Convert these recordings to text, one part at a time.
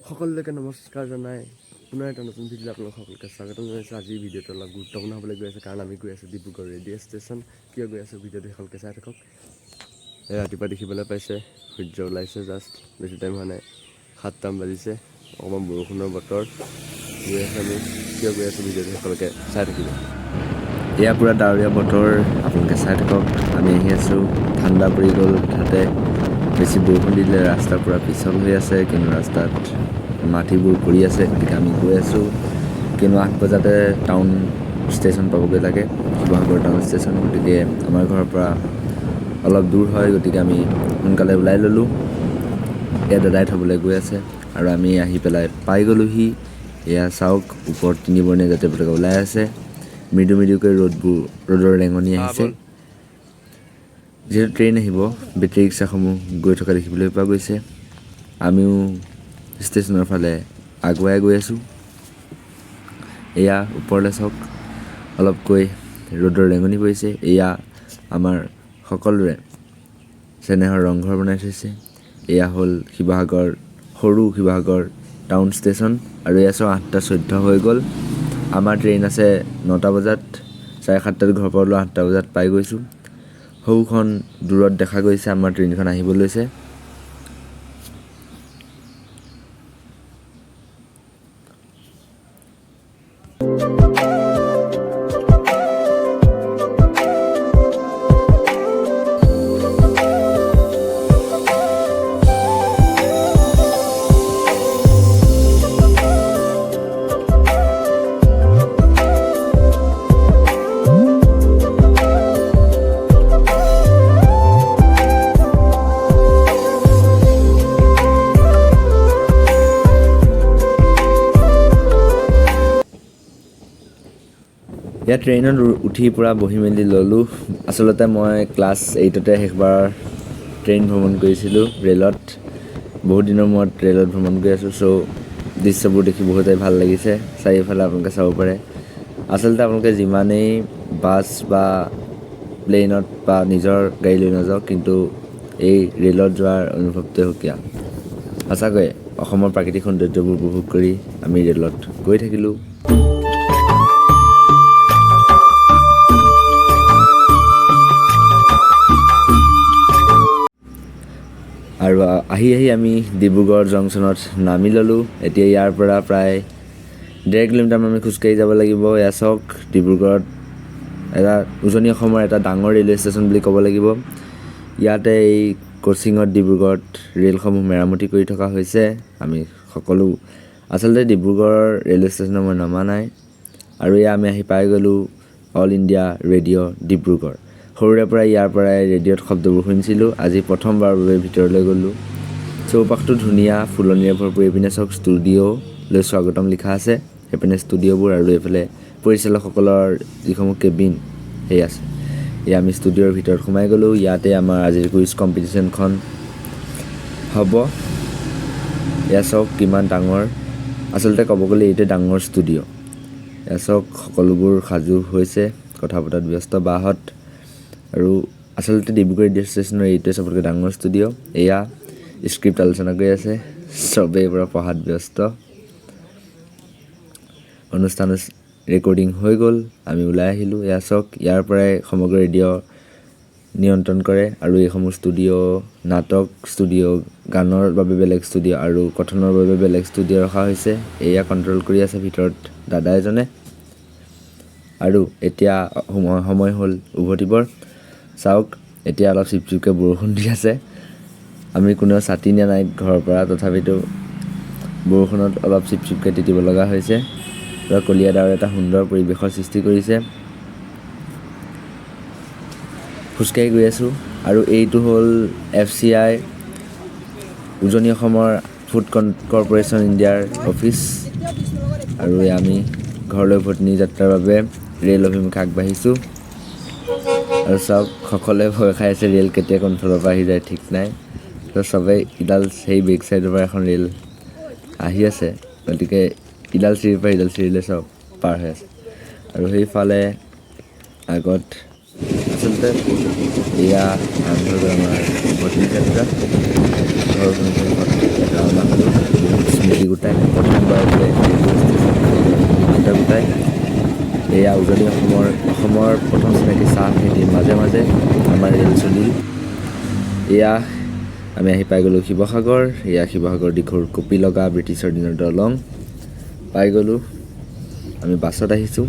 সকলোকে নমস্কাৰ জনাই পুনৰ এটা নতুন ভিডিঅ' আপোনালোক সকলোকে স্বাগতম জনাইছোঁ। আজিৰ ভিডিঅ'টো অলপ গুৰুত্বপূৰ্ণ হ'বলৈ গৈ আছে, কাৰণ আমি গৈ আছোঁ ডিব্ৰুগড় ৰেডিঅ' ষ্টেচন। কিয় গৈ আছোঁ ভিডিঅ'টো সকলোকে চাই থাকক। ৰাতিপুৱা দেখিবলৈ পাইছে সূৰ্য ওলাইছে, জাষ্ট বেছি টাইম হোৱা নাই, 7টামান বাজিছে। অকণমান বৰষুণৰ বতৰ গৈ আছে। আমি কিয় গৈ আছোঁ ভিডিঅ'টো সকলোকে চাই থাকিব। এয়া পূৰা ডাৱৰীয়া বতৰ, আপোনালোকে চাই থাকক। আমি আহি আছোঁ, ঠাণ্ডা পৰি গ'ল তাতে। বেছি বৰষুণ দিলে ৰাস্তা পূৰা পিছল হৈ আছে, কিন্তু ৰাস্তাত মাটিবোৰ পৰি আছে। গতিকে আমি গৈ আছোঁ, কিন্তু 8 বজাতে টাউন ষ্টেচন পাবগৈ লাগে, শিৱসাগৰ টাউন ষ্টেচন। গতিকে আমাৰ ঘৰৰ পৰা অলপ দূৰ হয়, গতিকে আমি সোনকালে ওলাই ল'লোঁ। এয়া দাদাই থ'বলৈ গৈ আছে আৰু আমি আহি পেলাই পাই গ'লোহি। এয়া চাওক, ওপৰত 3 বৰ্ণীয়া জাতীয় পতাকা ওলাই আছে। মৃদু মৃদুকৈ ৰ'দৰ ৰেঙনি আহিছে। যিহেতু ট্ৰেইন আহিব, বেটেৰী ৰিক্সাসমূহ গৈ থকা দেখিবলৈ পোৱা গৈছে। আমিও ষ্টেচনৰ ফালে আগুৱাই গৈ আছোঁ। এয়া ওপৰলৈ চাওক, অলপকৈ ৰ'দৰ ৰেঙনি পৰিছে। এয়া আমাৰ সকলোৰে চেনেহৰ ৰংঘৰ বনাই থৈছে। এয়া হ'ল শিৱসাগৰ, সৰু শিৱসাগৰ টাউন ষ্টেচন। আৰু এয়া চাওক, 8:14 হৈ গ'ল। আমাৰ ট্ৰেইন আছে 9টা বজাত। 7:30 ঘৰৰ পৰা ওলোৱা, 8টা বজাত পাই গৈছোঁ। সৌখন দূৰত দেখা গৈছে, আমাৰ ট্ৰেইনখন আহিব লৈছে। ইয়াত ট্ৰেইনত উঠি পূৰা বহি মেলি ল'লোঁ। আচলতে মই ক্লাছ 8তে শেষবাৰ ট্ৰেইন ভ্ৰমণ কৰিছিলোঁ ৰে'লত। বহুত দিনৰ মূৰত ৰে'লত ভ্ৰমণ কৰি আছোঁ। দৃশ্যবোৰ দেখি বহুতেই ভাল লাগিছে। চাৰিওফালে আপোনালোকে চাব পাৰে। আচলতে আপোনালোকে যিমানেই বাছ বা প্লেইনত বা নিজৰ গাড়ী লৈ নাযাওক, কিন্তু এই ৰে'লত যোৱাৰ অনুভৱটোৱে সুকীয়া। সঁচাকৈ অসমৰ প্ৰাকৃতিক সৌন্দৰ্যবোৰ উপভোগ কৰি আমি ৰে'লত গৈ থাকিলোঁ। আৰু আহি আমি ডিব্ৰুগড় জংচনত নামি ল'লোঁ। এতিয়া ইয়াৰ পৰা প্ৰায় 1.5 কিলোমিটাৰমান আমি খোজকাঢ়ি যাব লাগিব। এয়া চাওক, ডিব্ৰুগড়ত এটা উজনি অসমৰ এটা ডাঙৰ ৰেলৱে ষ্টেচন বুলি ক'ব লাগিব। ইয়াতে এই কোচিঙত ডিব্ৰুগড়ত ৰে'লসমূহ মেৰামতি কৰি থকা হৈছে। আমি সকলো আচলতে ডিব্ৰুগড় ৰেলৱে ষ্টেচনত মই নমা নাই। আৰু এয়া আমি আহি পাই গ'লোঁ অল ইণ্ডিয়া ৰেডিঅ' ডিব্ৰুগড়। সৰুৰে পৰাই ইয়াৰ পৰাই ৰেডিঅ'ত শব্দবোৰ শুনিছিলোঁ। আজি প্ৰথমবাৰৰ বাবে ভিতৰলৈ গ'লোঁ। চৌপাশটো ধুনীয়া, ফুলনিৰে ভৰপূৰ। এইপিনে চাওক, ষ্টুডিঅ'লৈ স্বাগতম লিখা আছে। সেইপিনে ষ্টুডিঅ'বোৰ, আৰু এইফালে পৰিচালকসকলৰ যিসমূহ কেবিন সেই আছে। এয়া আমি ষ্টুডিঅ'ৰ ভিতৰত সোমাই গ'লোঁ। ইয়াতে আমাৰ আজিৰ কুইজ কম্পিটিশ্যনখন হ'ব। এয়া চাওক কিমান ডাঙৰ। আচলতে ক'ব গ'লে এইটোৱে ডাঙৰ ষ্টুডিঅ'। এয়া চাওক, সকলোবোৰ সাজু হৈছে, কথা পতাত ব্যস্ত বাহঁত। আৰু আচলতে ডিব্ৰুগড় ৰেডিঅ' ষ্টেচনৰ এইটোৱে চবতকৈ ডাঙৰ ষ্টুডিঅ'। এয়া স্ক্ৰিপ্ট আলোচনা কৰি আছে, চবেই পূৰা পঢ়াত ব্যস্ত। অনুষ্ঠান ৰেকৰ্ডিং হৈ গ'ল, আমি ওলাই আহিলোঁ। এয়া চাওক, ইয়াৰ পৰাই সমগ্ৰ ৰেডিঅ' নিয়ন্ত্ৰণ কৰে। আৰু এইসমূহ ষ্টুডিঅ', নাটক ষ্টুডিঅ', গানৰ বাবে বেলেগ ষ্টুডিঅ' আৰু কথনৰ বাবে বেলেগ ষ্টুডিঅ' ৰখা হৈছে। এয়া কণ্ট্ৰল কৰি আছে ভিতৰত দাদা এজনে। আৰু এতিয়া সময় হ'ল উভতিবৰ। চাওক, এতিয়া অলপ চিপচিপকৈ বৰষুণ দি আছে। আমি কোনেও ছাতি নিয়া নাই ঘৰৰ পৰা, তথাপিতো বৰষুণত অলপ চিপচিপকৈ তিতিব লগা হৈছে। পূৰা কলীয়া ডাৱৰে এটা সুন্দৰ পৰিৱেশৰ সৃষ্টি কৰিছে। খোজকাঢ়ি গৈ আছোঁ। আৰু এইটো হ'ল FCI, উজনি অসমৰ ফুড কৰ্প'ৰেশ্যন ইণ্ডিয়াৰ অফিচ। আৰু আমি ঘৰলৈ উভতি যাত্ৰাৰ বাবে ৰে'ল অভিমুখে আগবাঢ়িছোঁ। আৰু চাওক, সকলোৱে ভয় খাই আছে, ৰে'ল কেতিয়া কোনফালৰ পৰা আহি যায় ঠিক নাই। তো চবেই ইডাল সেই বেক চাইডৰ পৰা এখন ৰে'ল আহি আছে, গতিকে ইডাল চিৰিৰ পৰা ইডাল চিৰিলৈ চব পাৰ হৈ আছে। আৰু সেইফালে আগত আচলতে লগতে এয়া আৰম্ভ হৈ গ'ল আমাৰ বদলি যাত্ৰা ঘৰখন ৰাওনা হ'লোঁ বহুত স্মৃতি গোটাই প্ৰথমবাৰতে অভিজ্ঞতা গোটাই এয়া উজনি অসমৰ প্ৰথম চিনাকি চাহ খেতিৰ মাজে মাজে আমাৰ ৰেল চলিল এয়া আমি আহি পাই গ'লোঁ শিৱসাগৰ এয়া শিৱসাগৰ দিখৌৰ কপি লগা ব্ৰিটিছৰ দিনৰ দলং পাই গ'লোঁ আমি বাছত আহিছোঁ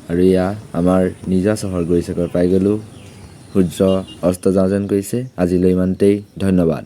আৰু এয়া আমাৰ নিজা চহৰ গৈছেগৈ পাই গ'লোঁ সূৰ্য অস্ত যাওঁ যেন কৰিছে আজিলৈ ইমানতেই ধন্যবাদ